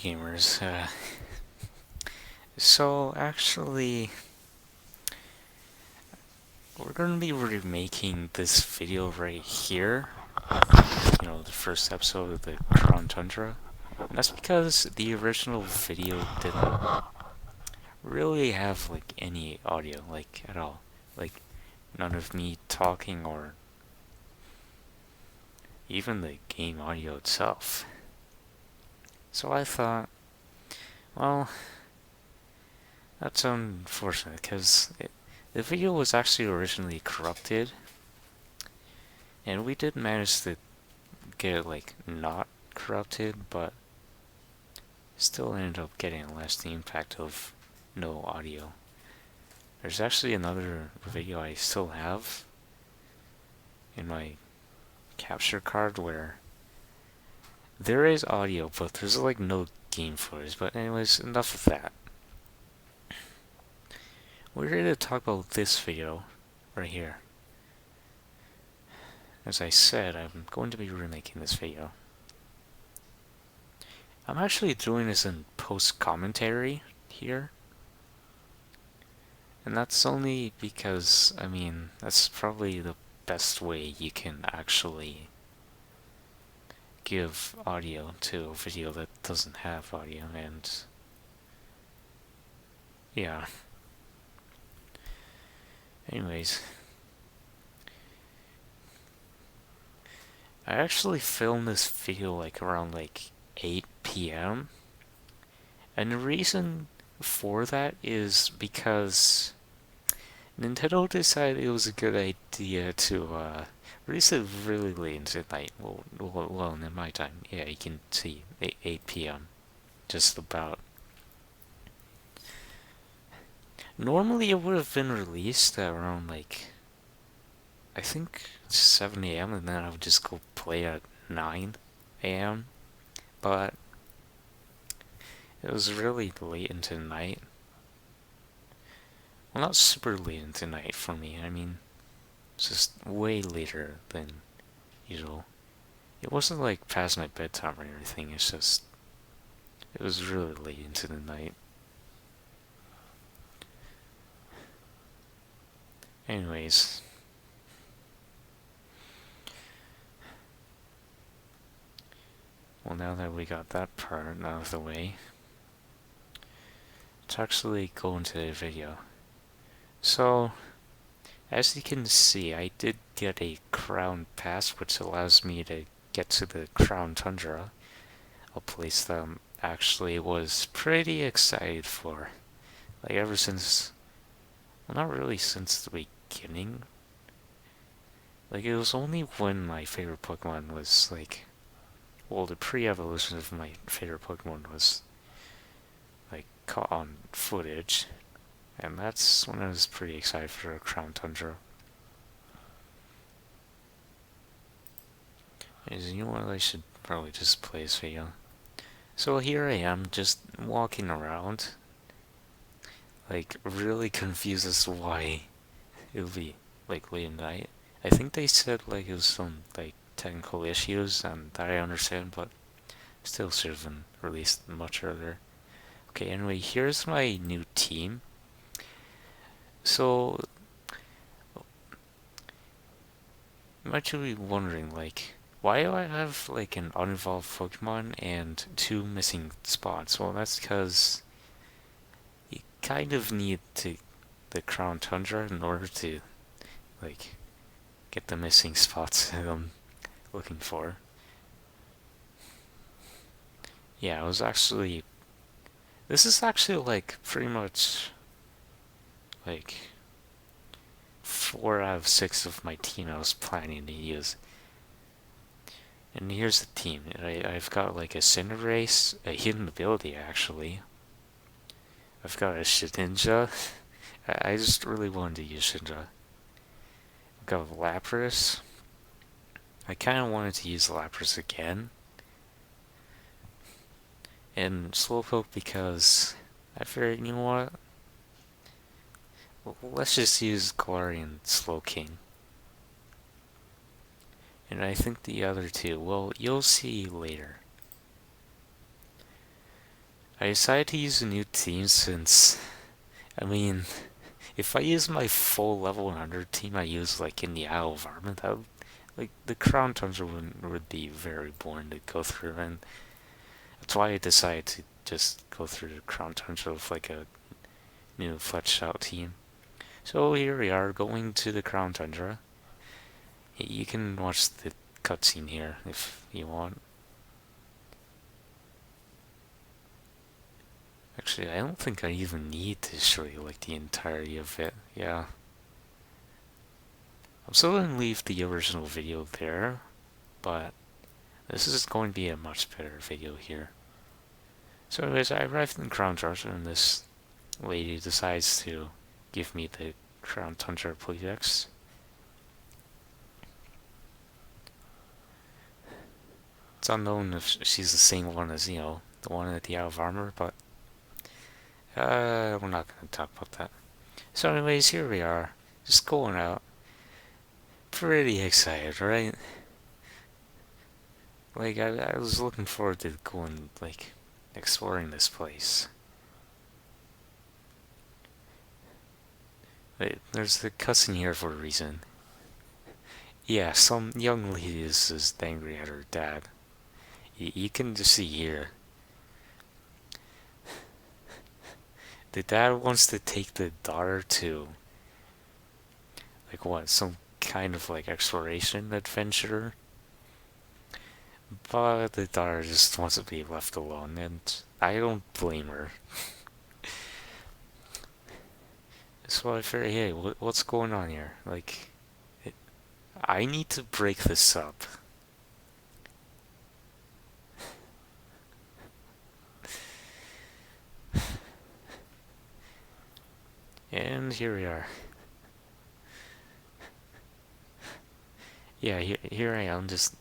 gamers. So actually, we're gonna be remaking this video right here. The first episode of the Crown Tundra. And that's because the original video didn't really have like any audio, like at all. Like none of me talking or even the game audio itself. So I thought, well, that's unfortunate because the video was actually originally corrupted, and we did manage to get it like not corrupted, but still ended up getting less the impact of no audio. There's actually another video I still have in my capture card where there is audio, but there's like no game footage. But anyways, enough of that. We're here to talk about this video right here. As I said, I'm going to be remaking this video. I'm actually doing this in post-commentary here. And that's only because, that's probably the best way you can actually give audio to a video that doesn't have audio, and yeah. Anyways, I actually filmed this video like around like 8 p.m. And the reason for that is because Nintendo decided it was a good idea to release it really late into the night. Well, in my time, yeah, you can see 8 p.m. just about. Normally it would have been released at around like, I think 7 a.m. and then I would just go play at 9 a.m. But it was really late into the night. Well, not super late into the night for me. It's just way later than usual. It wasn't like past my bedtime or anything. It's just, it was really late into the night. Anyways. Well, now that we got that part out of the way, let's actually go into the video. So, as you can see, I did get a Crown Pass, which allows me to get to the Crown Tundra, a place that I actually was pretty excited for. Like, ever since, well, not really since the beginning. Like, it was only when my favorite Pokemon was, like, well, the pre-evolution of my favorite Pokemon was, like, caught on footage. And that's when I was pretty excited for Crown Tundra. You know what, I should probably just play this video. So here I am, just walking around, like, really confused as to why it would be, like, late at night. I think they said, like, it was some, like, technical issues, and that I understand, but still should have been released much earlier. Okay, anyway, here's my new team. So, you might be wondering, like, why do I have, like, an unevolved Pokemon and 2 missing spots? Well, that's because you kind of need the Crown Tundra in order to, like, get the missing spots that I'm looking for. Yeah, this is actually, like, pretty much, like, 4 out of 6 of my team I was planning to use. And here's the team. I've got like a Cinderace, a hidden ability actually. I've got a Shedinja. I just really wanted to use Shedinja. I've got Lapras. I kind of wanted to use Lapras again. And Slowpoke because I figured, you know what? Let's just use Galarian Slowking. And I think the other two, well, you'll see later. I decided to use a new team since, I mean, if I use my full level 100 team I use like in the Isle of Armor, that would, like the Crown Tundra would be very boring to go through, and that's why I decided to just go through the Crown Tundra with like a new fleshed out team. So here we are going to the Crown Tundra. You can watch the cutscene here if you want. Actually, I don't think I even need to show you like the entirety of it. Yeah. I'm still gonna leave the original video there, but this is going to be a much better video here. So anyways, I arrived in Crown Tundra and this lady decides to give me the Crown Tundra playtext. It's unknown if she's the same one as, you know, the one at the Isle of Armor, but we're not going to talk about that. So anyways, here we are, just going out. Pretty excited, right? Like, I was looking forward to going, like, exploring this place. Wait, there's the cussing here for a reason. Yeah, some young lady is just angry at her dad. You can just see here. The dad wants to take the daughter to, like, what, some kind of, like, exploration adventure? But the daughter just wants to be left alone, and I don't blame her. So I figured, hey, what's going on here? Like, I need to break this up. And here we are. Yeah, here I am, just...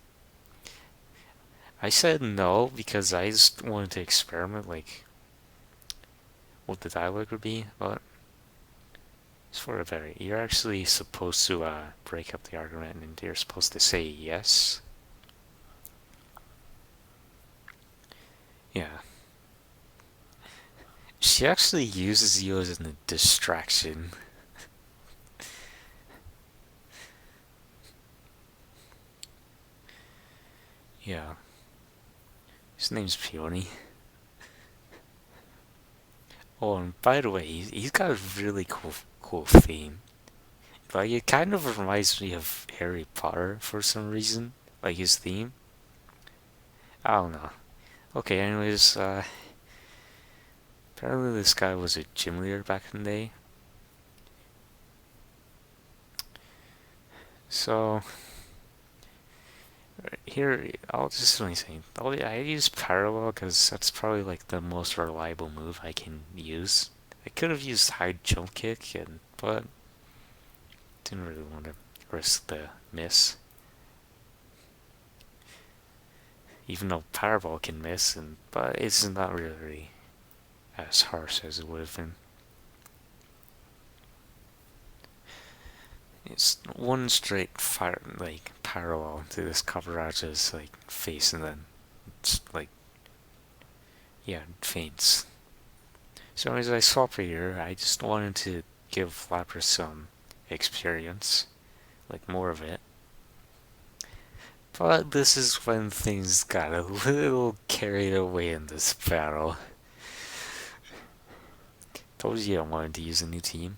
I said no because I just wanted to experiment, like, what the dialogue would be, but... it's for the better. You're actually supposed to break up the argument, and you're supposed to say yes. Yeah. She actually uses you as a distraction. Yeah. His name's Peony. Oh, and by the way, he's got a really cool theme. Like, it kind of reminds me of Harry Potter for some reason. Like, his theme. I don't know. Okay, anyways, apparently this guy was a gym leader back in the day. So, here, I'll just really say, I use parallel because that's probably like the most reliable move I can use. I could have used high jump kick, but didn't really want to risk the miss. Even though Powerball can miss, but it's not really as harsh as it would have been. It's one straight fire, like parallel to this Coverage's like face, and then it's like, yeah, faints. So as I swap here, I just wanted to give Lapras some experience, like more of it. But this is when things got a little carried away in this battle. Told you I wanted to use a new team.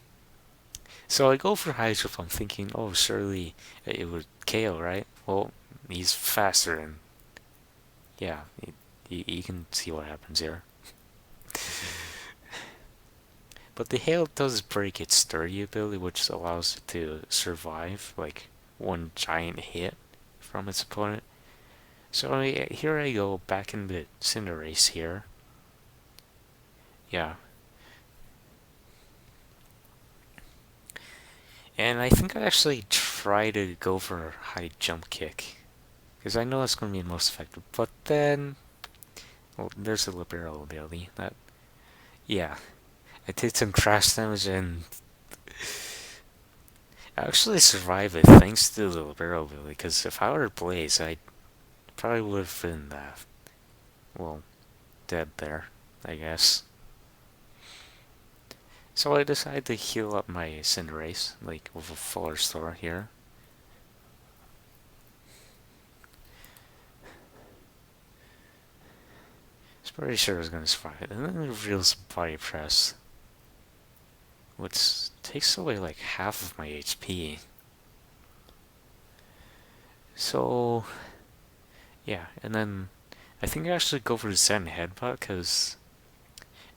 So I go for Hydro. I'm thinking, oh, surely it would KO, right? Well, he's faster, and yeah, you can see what happens here. But the hail does break its sturdy ability, which allows it to survive like one giant hit from its opponent. So here I go back in the Cinderace here. Yeah. And I think I actually try to go for a high jump kick, because I know that's going to be the most effective. But then, well, there's a Libero ability that, yeah, I did some crash damage and I actually survived it thanks to the Libero ability, because if I were Blaze, I probably would have been, well, dead there. I guess. So I decided to heal up my Cinderace, like with a full restore here. I was pretty sure I was gonna survive it. And then it reveals Body Press, which takes away like half of my HP. So, yeah, and then I think I actually go for Zen Headbutt, because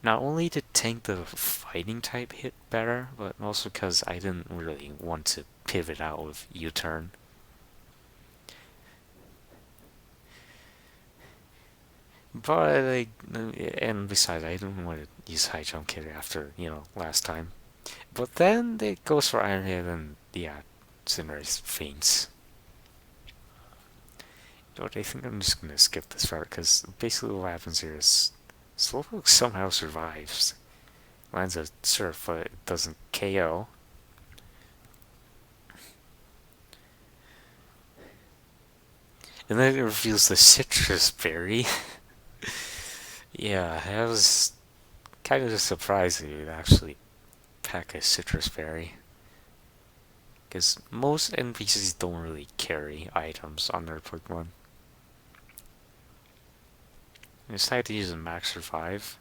not only to tank the fighting type hit better, but also because I didn't really want to pivot out with U-turn. But and besides, I didn't want to use high jump kick after, last time. But then it goes for Iron Head and, yeah, Cinderace faints. But I think I'm just gonna skip this part, because basically what happens here is Slowpoke somehow survives. Lands a Surf, but it doesn't KO. And then it reveals the Citrus Berry. Yeah, that was kind of surprising to actually pack a Citrus Berry. Because most NPCs don't really carry items on their Pokemon. I decided to use a Max Revive.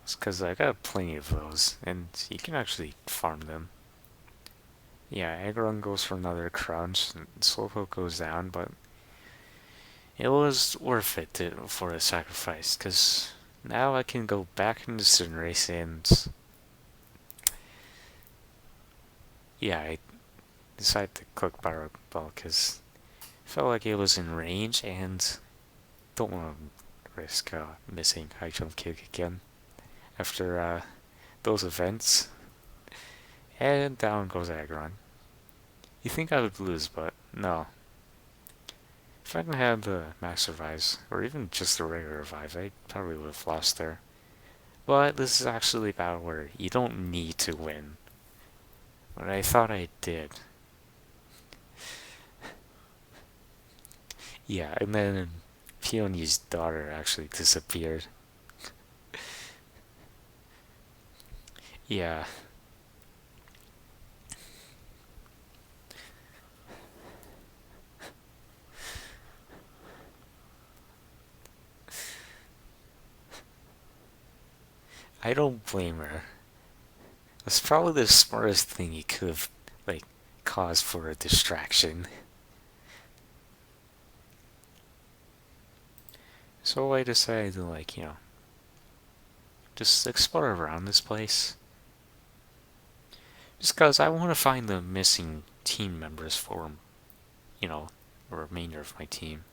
It's because I got plenty of those, and you can actually farm them. Yeah, Aggron goes for another crunch, and Slowpoke goes down, but it was worth it for a sacrifice, because now I can go back into Cinderace and... Yeah, I decided to click Barrow Ball because I felt like it was in range and don't want to risk missing High Jump Kick again after those events. And down goes Aggron. You think I would lose, but no. If I hadn't had the Max Revives, or even just the regular Revive, I probably would have lost there. But this is actually a battle where you don't need to win. But I thought I did. Yeah, and then Peony's daughter actually disappeared. Yeah. I don't blame her. That's probably the smartest thing you could have, like, caused for a distraction. So I decided to, like, just explore around this place. Just because I want to find the missing team members for, the remainder of my team.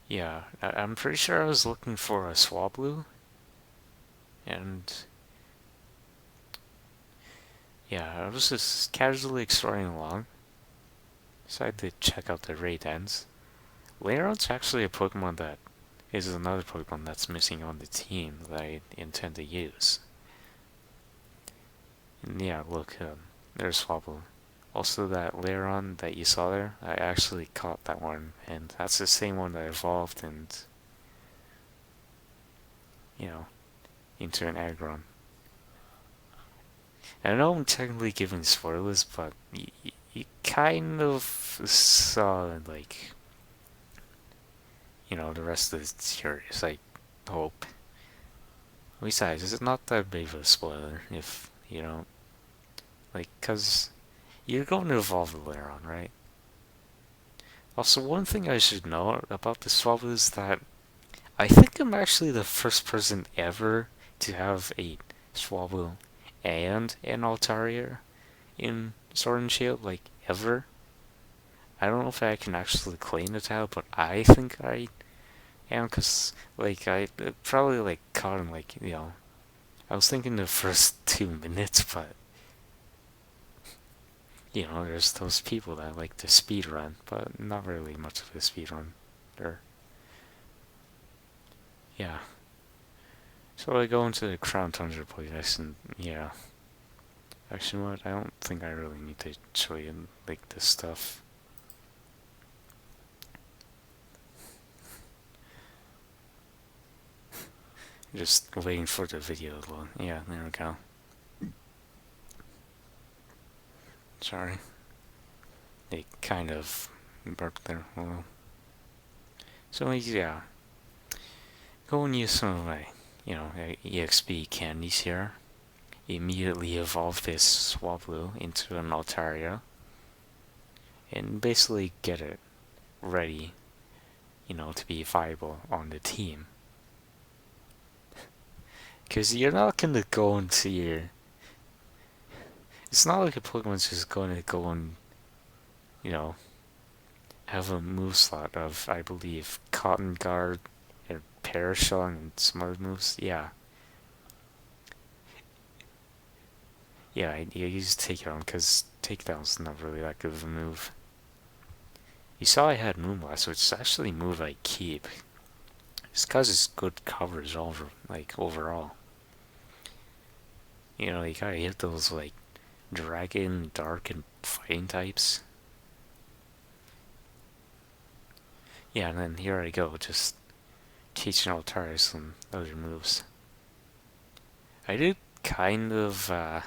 Yeah, I'm pretty sure I was looking for a Swablu. And yeah, I was just casually exploring along. Decided to check out the raid ends. Lairon's actually a Pokemon that is another Pokemon that's missing on the team that I intend to use. And yeah, look, there's Swablu. Also, that Lairon that you saw there, I actually caught that one, and that's the same one that evolved and, into an Aggron. I know I'm technically giving spoilers, but you kind of saw, like, the rest of the series, I hope. Besides, it's not that big of a spoiler if you don't, like, because you're going to evolve the Lairon, right? Also, one thing I should know about the Swablu is that I think I'm actually the first person ever to have a Swablu and an Altaria in Sword and Shield, like, ever. I don't know if I can actually claim the title, but I think I am, because, like, I probably, like, caught him, like, I was thinking the first 2 minutes, but, there's those people that like to speed run, but not really much of a speed run there. Yeah. So I go into the Crown Tundra place, and yeah. Actually, what? I don't think I really need to show you, like, this stuff. Just waiting for the video to load. Yeah, there we go. Sorry. They kind of burped there a little. So yeah, go and use some of my, EXP candies here. Immediately evolve this Swablu into an Altaria. And basically get it ready, to be viable on the team. Because you're not going to go into your... It's not like a Pokemon's just going to go and, have a move slot of, I believe, Cotton Guard, or Parashon, and some other moves. Yeah. Yeah, you use Takedown, because Takedown's not really that good of a move. You saw I had Moonblast, which is actually a move I keep. It's because it's good coverage overall. You gotta hit those, Dragon, Dark, and Fighting types. Yeah, and then here I go, just teaching Altaria some other moves. I did kind of, I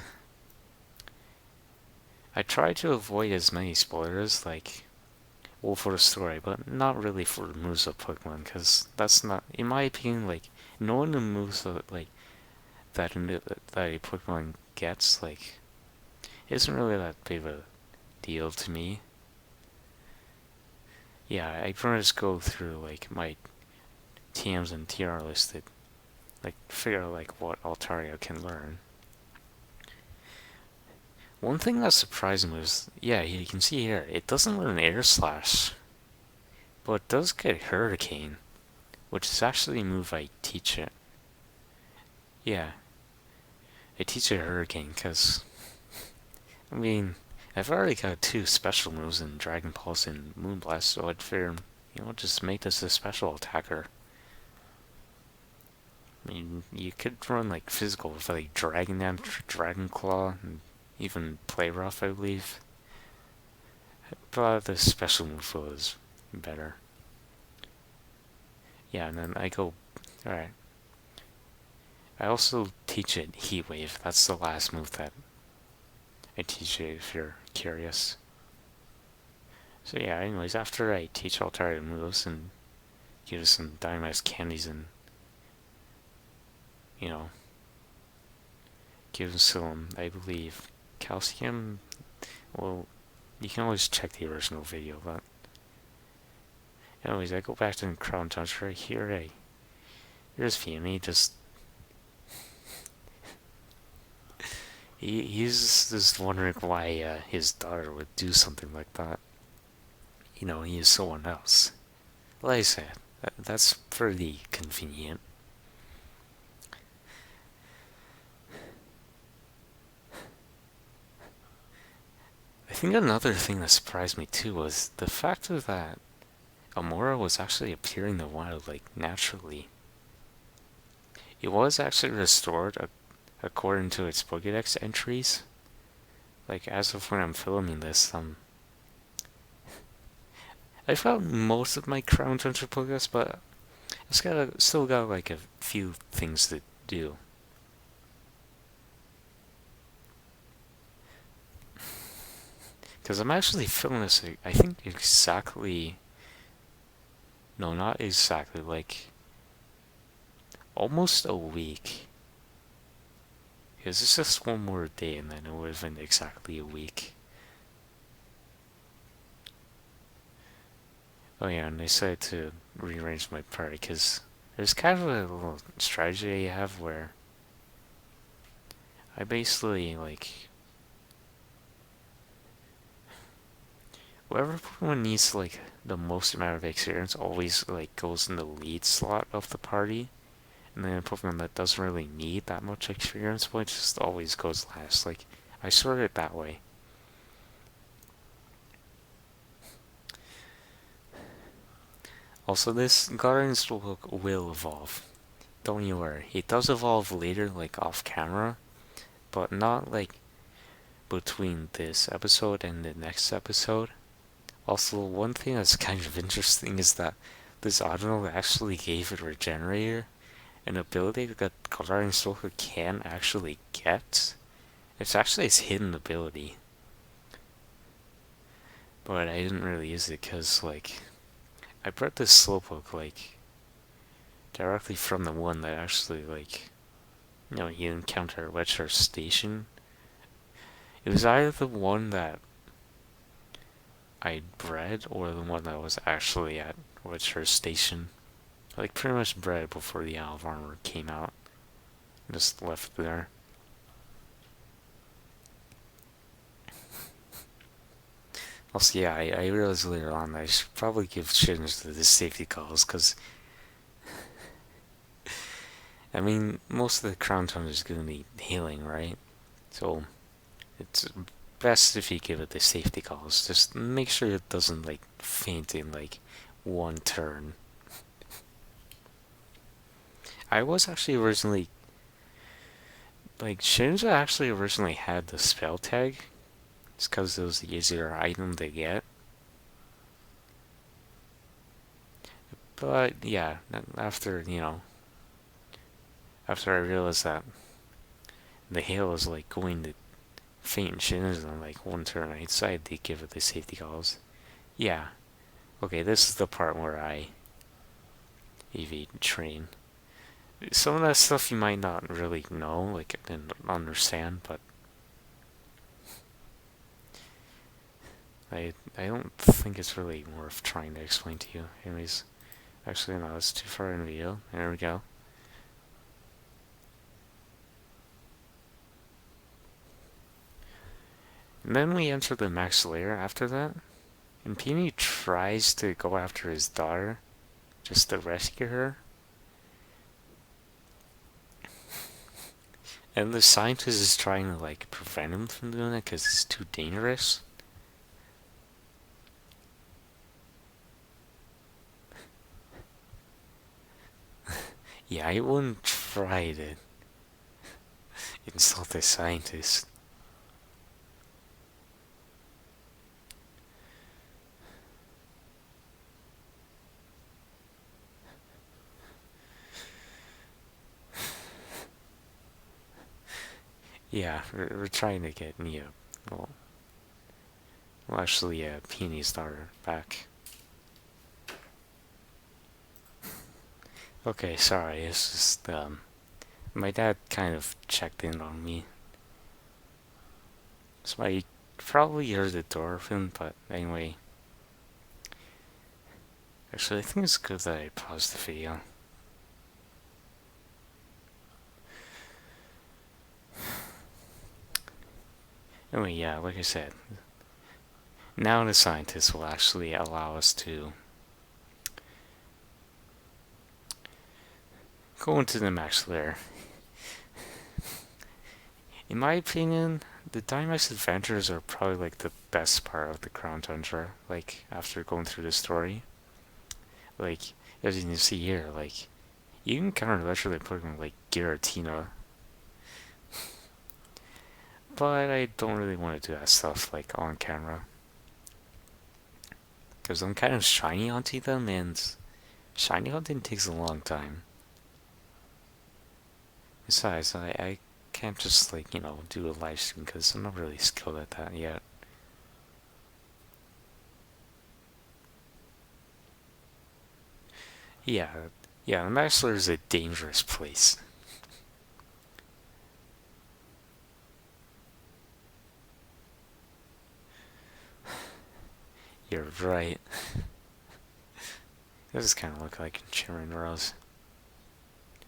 tried to avoid as many spoilers, for the story, but not really for the moves of Pokemon, because that's not, in my opinion, knowing the moves that a Pokemon gets, isn't really that big of a deal to me. Yeah, I pretty much go through, my TMs and TR listed, figure out, what Altaria can learn. One thing that surprised me was, yeah, you can see here, it doesn't learn Air Slash, but it does get Hurricane, which is actually a move I teach it. Yeah, I teach it Hurricane, because, I've already got 2 special moves in Dragon Pulse and Moonblast, so I'd figure, just make this a special attacker. You could run, physical with, Dragon Dance, Dragon Claw, and even Play Rough, I believe. But the special move was better. Yeah, and then I go... Alright. I also teach it Heat Wave. That's the last move that I teach it if you're curious. So yeah, anyways, after I teach Altaria moves and give it some Dynamax candies and, give some, I believe, calcium. Well, you can always check the original video, but anyways, I go back to the Crown Tundra. Here's Peony, just he's just wondering why his daughter would do something like that. He is someone else. Like I said, that's pretty convenient. I think another thing that surprised me too was the fact that Amora was actually appearing in the wild, naturally. It was actually restored according to its Pokédex entries. As of when I'm filming this, I found most of my Crown Tundra Pokédex, but I've still got a few things to do. Because I'm actually filming this, I think exactly... No, not exactly, almost a week. Because it's just one more day and then it would have been exactly a week. Oh yeah, and I decided to rearrange my party because there's kind of a little strategy I have where I basically, whoever Pokemon needs, the most amount of experience always, goes in the lead slot of the party. And then a Pokemon that doesn't really need that much experience points just always goes last. I sort it that way. Also, this Guardian's will evolve. Don't you worry. It does evolve later, off camera. But not, between this episode and the next episode. Also, one thing that's kind of interesting is that this Auto actually gave it Regenerator, an ability that Guardian Stalker can actually get. It's actually its hidden ability. But I didn't really use it because, like, I brought this Slowpoke, like, directly from the one that actually, like, you encounter at Witcher Station. It was either the one that I bred or the one that was actually at Witcher Station. Like, pretty much bred before the Isle of Armor came out. Just left there. Also, yeah, I realized later on that I should probably give changes to the safety calls, because, I mean, most of the Crown Tundra is going to be healing, right? So, it's best if you give it the safety calls. Just make sure it doesn't, like, faint in, like, one turn. I was actually originally, like, Shinja actually originally had the spell tag. It's because it was the easier item to get. But, yeah, after, after I realized that the hail was, like, going to faint Shinja in, like, one turn, I decided to give it the safety calls. Yeah. Okay, this is the part where I evade train. Some of that stuff you might not really know, like, and understand, but I don't think it's really worth trying to explain to you. Anyways, actually, no, it's too far in the video. There we go. And then we enter the max layer after that, and Peony tries to go after his daughter, just to rescue her. And the scientist is trying to, like, prevent him from doing it because it's too dangerous. Yeah, I wouldn't try to insult the scientist. Yeah, we're trying to get Nia, well, actually, Peony's daughter back. Okay, sorry, it's just, my dad kind of checked in on me. So I probably heard the door open, but anyway. Actually, I think it's good that I paused the video. Anyway, yeah, like I said, now the scientists will actually allow us to go into the max layer. In my opinion, the Dynamax adventures are probably, like, the best part of the Crown Tundra, like, after going through the story. Like, as you can see here, like, you can encounter literally Pokemon like Giratina. But I don't really want to do that stuff, like, on camera. Because I'm kind of shiny hunting them, and shiny hunting takes a long time. Besides, I can't just, like, do a live stream because I'm not really skilled at that yet. Yeah, the Max Lair is a dangerous place. You're right. Does kind of look like Chirin Rose.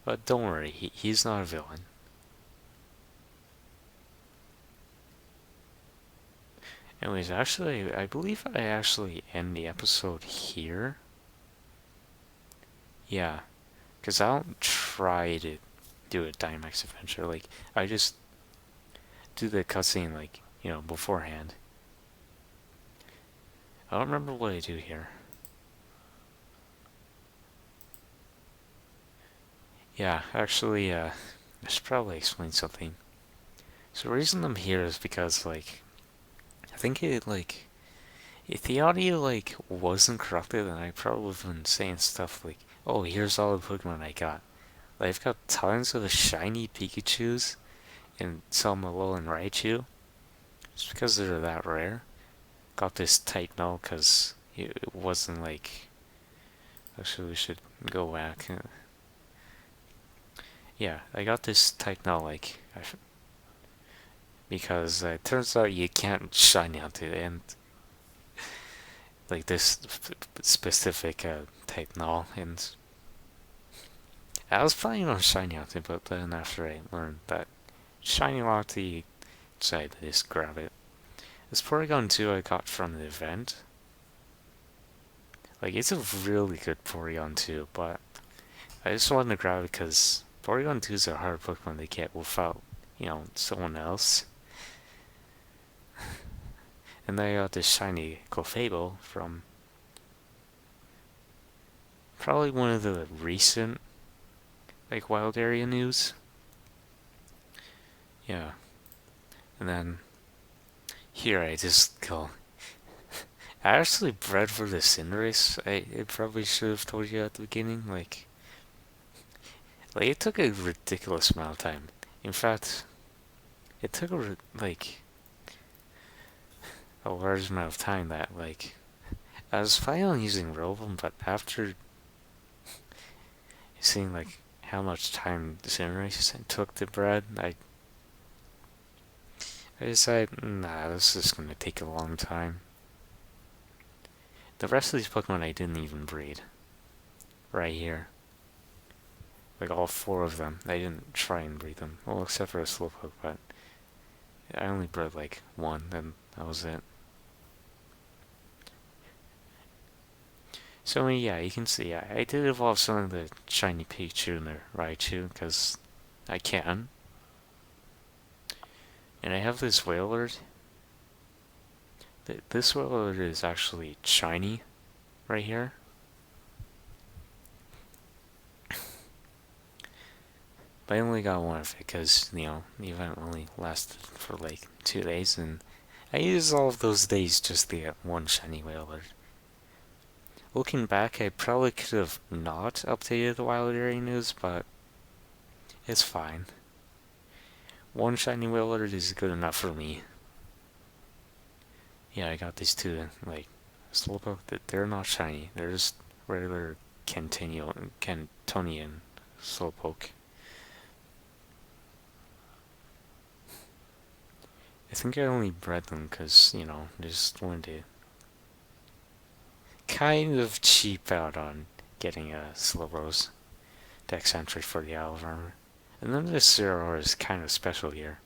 But don't worry, he's not a villain. Anyways, actually, I believe I actually end the episode here. Yeah, because I don't try to do a Dynamax adventure. Like, I just do the cutscene, like, beforehand. I don't remember what I do here. Yeah, actually, I should probably explain something. So the reason I'm here is because, like, I think if the audio, like, wasn't corrupted, then I probably would have been saying stuff like, oh, here's all the Pokemon I got. I've got tons of shiny Pikachus and some Alolan Raichu, just because they're that rare. Got this type null because it wasn't like. Actually, we should go back. Yeah, I got this type null like because it turns out you can't shiny onto it, and like this specific type null, and I was planning on shiny onto it, but then after I learned that shiny onto, you decided to just grab it. This Porygon 2 I got from the event. Like, it's a really good Porygon 2, but I just wanted to grab it because Porygon 2s are hard Pokemon to get without, someone else. And then I got this shiny Clefable from probably one of the recent, like, wild area news. Yeah. And then here I just go. I actually bred for the Cinderace. I probably should have told you at the beginning. Like it took a ridiculous amount of time. In fact, it took a large amount of time that I was planning on using Robin, but after seeing how much time the Cinderace took to bred, I decided, nah, this is gonna take a long time. The rest of these Pokemon I didn't even breed. Right here. Like all four of them. I didn't try and breed them. Well, except for a Slowpoke, but I only bred one, and that was it. So yeah, you can see I did evolve some of the shiny Pikachu and the Raichu, because I can. And I have this Wailord. This Wailord is actually shiny, right here. But I only got one of it because, the event only lasted for 2 days, and I used all of those days just to get one shiny Wailord. Looking back, I probably could have not updated the wild area news, but it's fine. One shiny Wailord is good enough for me. Yeah, I got these two, Slowpoke, they're not shiny. They're just regular Cantonian Slowpoke. I think I only bred them because, just wanted to kind of cheap out on getting a Slowbros Dex entry for the Isle of Armor. And then this Zeraora is kind of special here.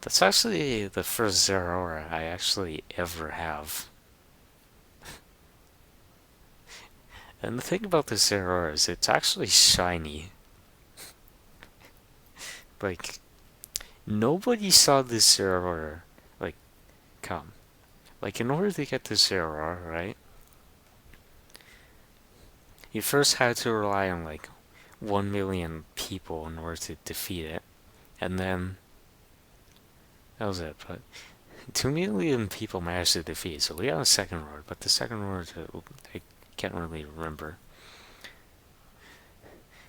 That's actually the first Zeraora I actually ever have. And the thing about this Zeraora is it's actually shiny. Nobody saw this Zeraora, come. In order to get this Zeraora, right? You first had to rely on, 1 million people in order to defeat it. And then that was it. But 2 million people managed to defeat it. So we got a second word, but the second word, I can't really remember.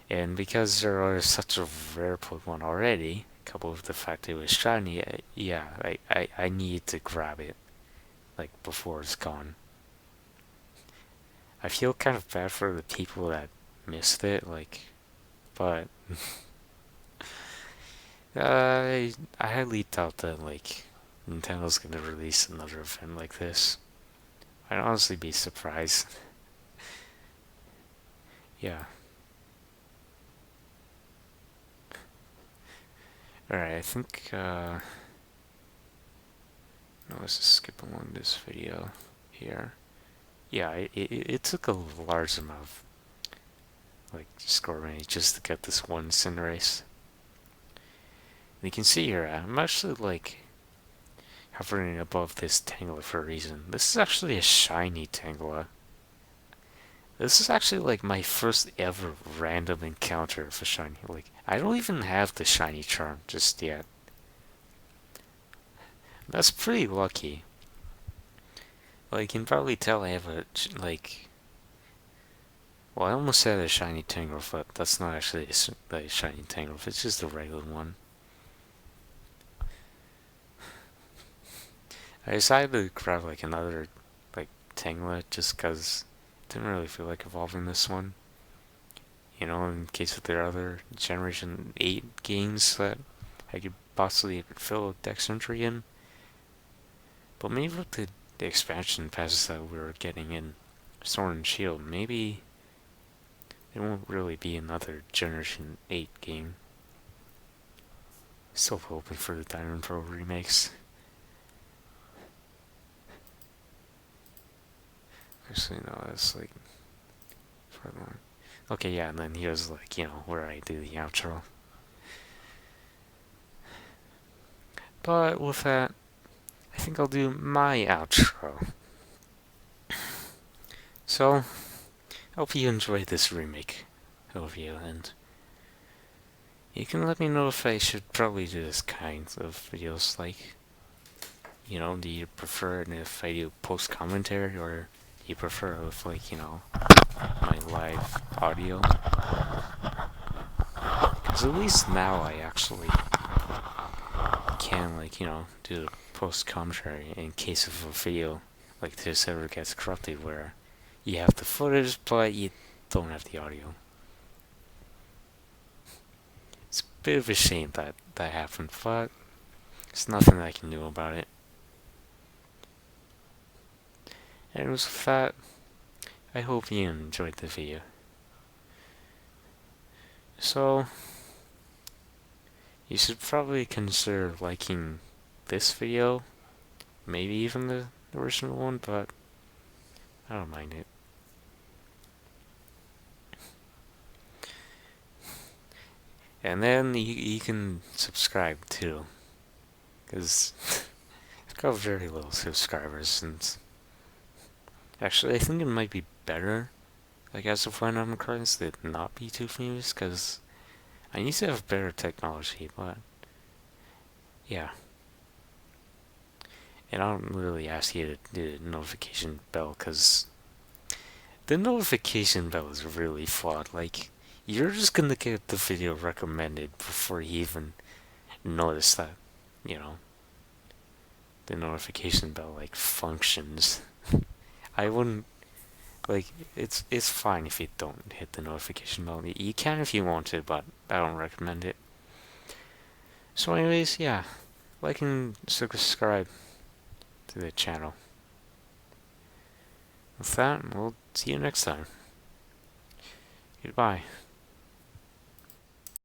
And because Zeraora is such a rare Pokemon already, coupled with the fact it was shiny, I need to grab it, before it's gone. I feel kind of bad for the people that missed it, but I highly doubt that Nintendo's gonna release another event like this. I'd honestly be surprised. Yeah. Alright, I think let's just skip along this video here. Yeah, it took a large amount of score money just to get this one Cinderace. And you can see here, I'm actually hovering above this Tangela for a reason. This is actually a shiny Tangela. This is actually my first ever random encounter of a shiny. I don't even have the shiny charm just yet. That's pretty lucky. You can probably tell I have a Well, I almost said a shiny Tangrowth, but that's not actually a shiny Tangrowth, it's just a regular one. I decided to grab like another like Tangela just because I didn't really feel like evolving this one. You know, in case of their other Generation 8 games that I could possibly fill a deck entry in. But maybe with the expansion passes that we were getting in Sword and Shield, maybe it won't really be another Generation 8 game. Still hoping for the Diamond Pearl remakes. Actually, no, that's like further on. Okay, yeah, and then here's like, you know, where I do the outro. But with that, I think I'll do my outro. So, I hope you enjoyed this remake overview, and you can let me know if I should probably do this kind of videos, like, you know, do you prefer it if I do post commentary, or do you prefer with, like, you know, my live audio? Because at least now I actually can, like, you know, do the post commentary in case of a video like this ever gets corrupted, where you have the footage but you don't have the audio. It's a bit of a shame that that happened, but there's nothing I can do about it. And with that, I hope you enjoyed the video. So, you should probably consider liking this video, maybe even the original one, but I don't mind it. And then you can subscribe too, because it's got very little subscribers, and actually I think it might be better, like as of when I'm recording this, to not be too famous, because I need to have better technology, but yeah. And I don't really ask you to do the notification bell, because the notification bell is really flawed. Like, you're just gonna get the video recommended before you even notice that, you know, the notification bell, like, functions. I wouldn't, like, it's fine if you don't hit the notification bell. You can if you want to, but I don't recommend it. So anyways, yeah, like and subscribe to the channel. With that, we'll see you next time. Goodbye.